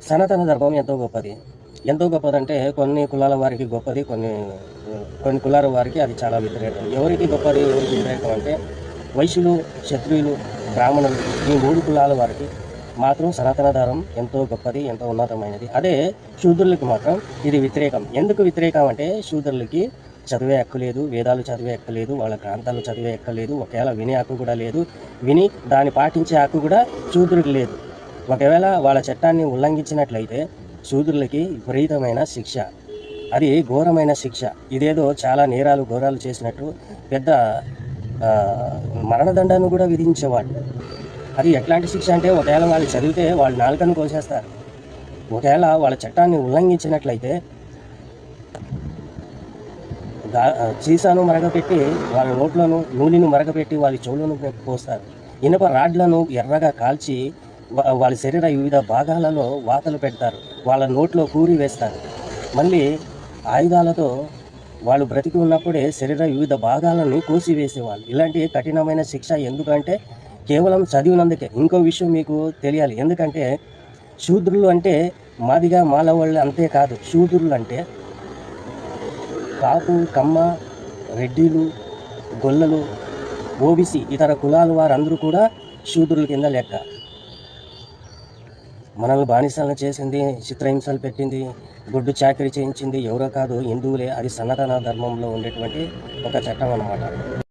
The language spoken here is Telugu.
సనాతన ధర్మం ఎంతో గొప్పది. ఎంతో గొప్పదంటే కొన్ని కులాల వారికి గొప్పది, కొన్ని కొన్ని కులాల వారికి అది చాలా వ్యతిరేకం. ఎవరికి గొప్పది, ఎవరికి వ్యతిరేకం అంటే వైశ్యులు, క్షత్రియులు, బ్రాహ్మణులు ఈ 3 కులాల వారికి మాత్రం సనాతన ధర్మం ఎంతో గొప్పది, ఎంతో ఉన్నతమైనది. అదే శూద్రులకి మాత్రం ఇది వ్యతిరేకం. ఎందుకు వ్యతిరేకం అంటే శూద్రులకి చదివే హక్కు లేదు, వేదాలు చదివే హక్కు లేదు, వాళ్ళ గ్రంథాలు చదివే హక్కు లేదు, ఒకవేళ వినే హక్కు కూడా లేదు, విని దాన్ని పాటించే హక్కు కూడా శూద్రుడికి లేదు. ఒకవేళ వాళ్ళ చట్టాన్ని ఉల్లంఘించినట్లయితే శూద్రులకి విపరీతమైన శిక్ష, అది ఘోరమైన శిక్ష. ఇదేదో చాలా నేరాలు ఘోరాలు చేసినట్టు పెద్ద మరణదండను కూడా విధించేవాళ్ళు. అది ఎట్లాంటి శిక్ష అంటే ఒకవేళ వాళ్ళు చదివితే వాళ్ళు నాలుకను కోసేస్తారు. ఒకవేళ వాళ్ళ చట్టాన్ని ఉల్లంఘించినట్లయితే సీసాను మరగపెట్టి వాళ్ళ నోట్లను నూనెను మరగపెట్టి వాళ్ళ చెవులను పోస్తారు. ఇనుప రాడ్లను ఎర్రగా కాల్చి వాళ్ళ శరీర వివిధ భాగాలలో వాతలు పెడతారు, వాళ్ళ నోట్లో కూరి వేస్తారు. మళ్ళీ ఆయుధాలతో వాళ్ళు బ్రతికి ఉన్నప్పుడే శరీర వివిధ భాగాలను కోసివేసేవాళ్ళు. ఇలాంటి కఠినమైన శిక్ష ఎందుకంటే కేవలం చదివినందుకే. ఇంకో విషయం మీకు తెలియాలి, ఎందుకంటే శూద్రులు అంటే మాదిగా మాలవాళ్ళు అంతేకాదు. శూద్రులు అంటే కాపు, కమ్మ, రెడ్డిలు, గొల్లలు, ఓబీసీ ఇతర కులాల వారందరూ కూడా శూద్రుల కింద లెక్క. మనల్ని బానిసలను చేసింది, చిత్రహింసలు పెట్టింది, గుడ్డు చాకరీ చేయించింది ఎవరో కాదు, హిందువులే. అది సనాతన ధర్మంలో ఉండేటువంటి ఒక చట్టం అన్నమాట.